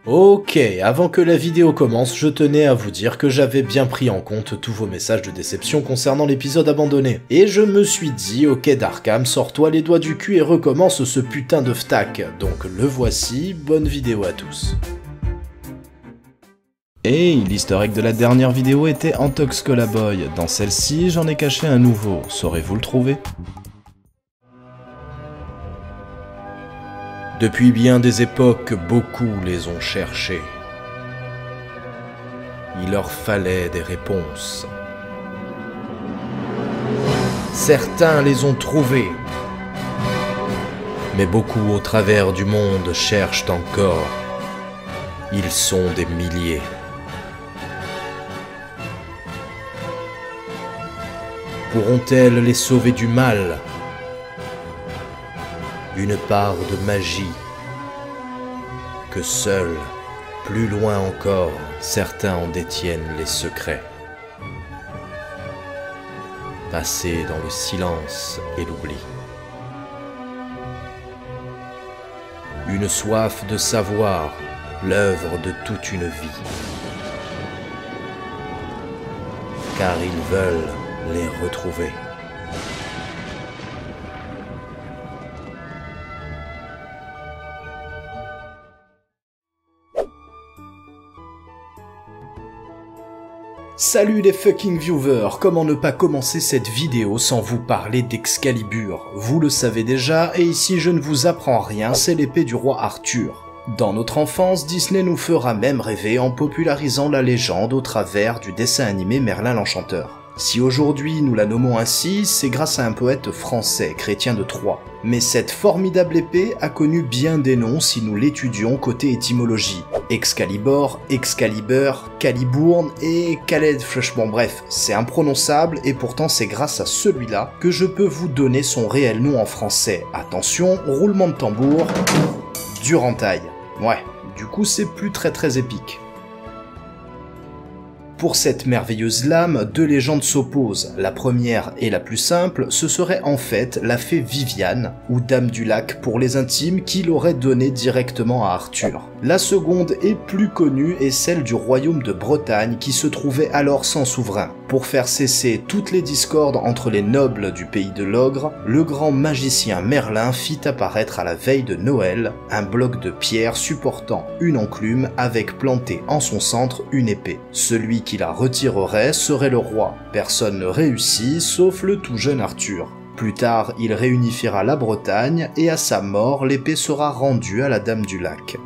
Ok, avant que la vidéo commence, je tenais à vous dire que j'avais bien pris en compte tous vos messages de déception concernant l'épisode abandonné. Et je me suis dit, ok Darkham, sors-toi les doigts du cul et recommence ce putain de ftac. Donc le voici, bonne vidéo à tous. Hey, l'easter egg de la dernière vidéo était Antox Colaboy. Dans celle-ci, j'en ai caché un nouveau. Saurez-vous le trouver ? Depuis bien des époques, beaucoup les ont cherchés. Il leur fallait des réponses. Certains les ont trouvés. Mais beaucoup au travers du monde cherchent encore. Ils sont des milliers. Pourront-elles les sauver du mal ? Une part de magie que seuls, plus loin encore, certains en détiennent les secrets. Passés dans le silence et l'oubli. Une soif de savoir, l'œuvre de toute une vie. Car ils veulent les retrouver. Salut les fucking viewers, comment ne pas commencer cette vidéo sans vous parler d'Excalibur? Vous le savez déjà, et ici je ne vous apprends rien, c'est l'épée du roi Arthur. Dans notre enfance, Disney nous fera même rêver en popularisant la légende au travers du dessin animé Merlin l'Enchanteur. Si aujourd'hui nous la nommons ainsi, c'est grâce à un poète français, Chrétien de Troyes. Mais cette formidable épée a connu bien des noms si nous l'étudions côté étymologie. Excalibur, Excalibur, Calibourne et Khaled Bon bref, c'est imprononçable et pourtant c'est grâce à celui-là que je peux vous donner son réel nom en français. Attention, roulement de tambour, Durentaille. Ouais, du coup c'est plus très épique. Pour cette merveilleuse lame, deux légendes s'opposent. La première et la plus simple, ce serait en fait la fée Viviane, ou Dame du Lac pour les intimes, qui l'aurait donnée directement à Arthur. La seconde et plus connue est celle du royaume de Bretagne qui se trouvait alors sans souverain. Pour faire cesser toutes les discordes entre les nobles du pays de l'ogre, le grand magicien Merlin fit apparaître à la veille de Noël un bloc de pierre supportant une enclume avec planté en son centre une épée. Celui qui la retirerait serait le roi. Personne ne réussit sauf le tout jeune Arthur. Plus tard, il réunifiera la Bretagne et à sa mort, l'épée sera rendue à la Dame du Lac.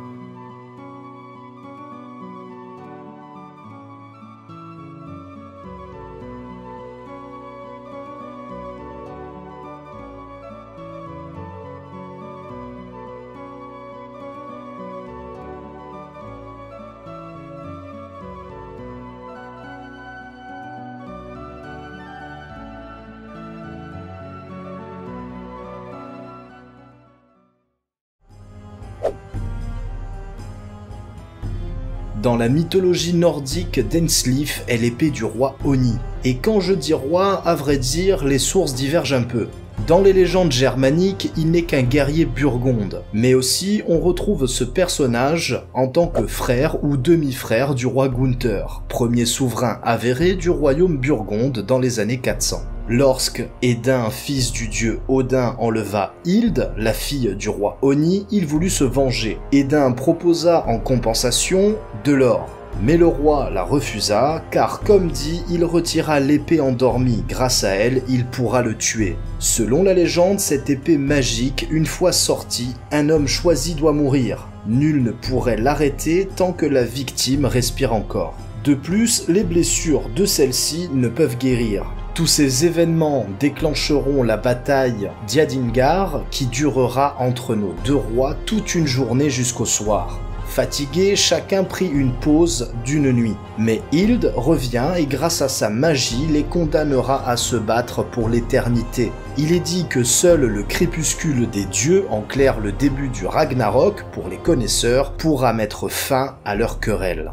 Dans la mythologie nordique, Densleif est l'épée du roi Oni. Et quand je dis roi, à vrai dire, les sources divergent un peu. Dans les légendes germaniques, il n'est qu'un guerrier burgonde, mais aussi on retrouve ce personnage en tant que frère ou demi-frère du roi Gunther, premier souverain avéré du royaume burgonde dans les années 400. Lorsque Hédin, fils du dieu Odin, enleva Hilde, la fille du roi Oni, il voulut se venger. Hédin proposa en compensation de l'or. Mais le roi la refusa, car comme dit, il retira l'épée endormie, grâce à elle, il pourra le tuer. Selon la légende, cette épée magique, une fois sortie, un homme choisi doit mourir. Nul ne pourrait l'arrêter tant que la victime respire encore. De plus, les blessures de celle-ci ne peuvent guérir. Tous ces événements déclencheront la bataille d'Yadingar qui durera entre nos deux rois toute une journée jusqu'au soir. Fatigués, chacun prit une pause d'une nuit. Mais Hilde revient et grâce à sa magie les condamnera à se battre pour l'éternité. Il est dit que seul le crépuscule des dieux, en clair le début du Ragnarok pour les connaisseurs, pourra mettre fin à leur querelle.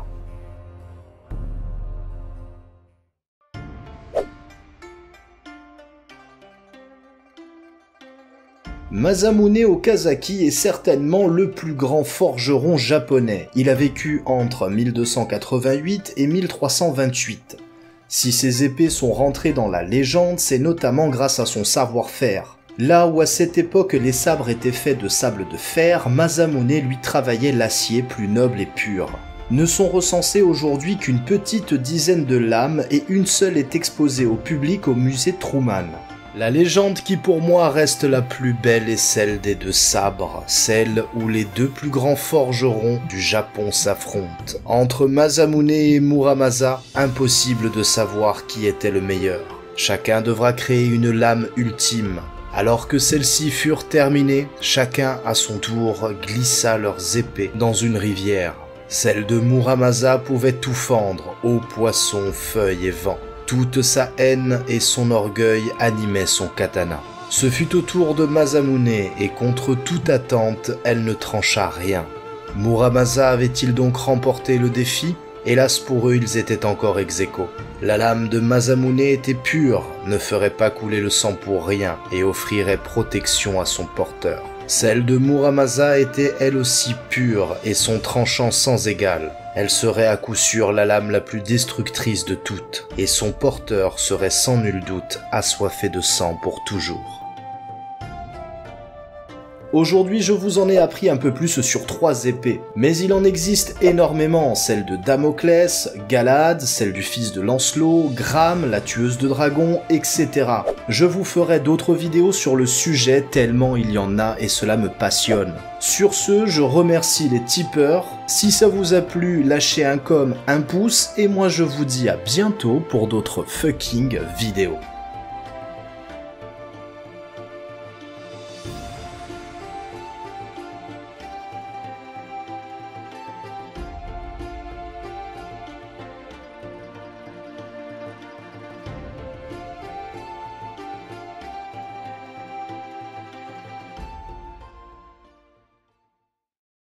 Masamune Okazaki est certainement le plus grand forgeron japonais. Il a vécu entre 1288 et 1328. Si ses épées sont rentrées dans la légende, c'est notamment grâce à son savoir-faire. Là où à cette époque les sabres étaient faits de sable de fer, Masamune lui travaillait l'acier plus noble et pur. Ne sont recensées aujourd'hui qu'une petite dizaine de lames et une seule est exposée au public au musée Truman. La légende qui pour moi reste la plus belle est celle des deux sabres, celle où les deux plus grands forgerons du Japon s'affrontent. Entre Masamune et Muramasa, impossible de savoir qui était le meilleur. Chacun devra créer une lame ultime. Alors que celles-ci furent terminées, chacun à son tour glissa leurs épées dans une rivière. Celle de Muramasa pouvait tout fendre, eau, poisson, feuilles et vent. Toute sa haine et son orgueil animaient son katana. Ce fut au tour de Masamune et contre toute attente, elle ne trancha rien. Muramasa avait-il donc remporté le défi? Hélas pour eux, ils étaient encore ex-aequo. La lame de Masamune était pure, ne ferait pas couler le sang pour rien et offrirait protection à son porteur. Celle de Muramasa était elle aussi pure et son tranchant sans égal. Elle serait à coup sûr la lame la plus destructrice de toutes, et son porteur serait sans nul doute assoiffé de sang pour toujours. Aujourd'hui, je vous en ai appris un peu plus sur 3 épées, mais il en existe énormément, celle de Damoclès, Galad, celle du fils de Lancelot, Gram, la tueuse de dragons, etc. Je vous ferai d'autres vidéos sur le sujet tellement il y en a et cela me passionne. Sur ce, je remercie les tipeurs. Si ça vous a plu, lâchez un pouce et moi je vous dis à bientôt pour d'autres fucking vidéos.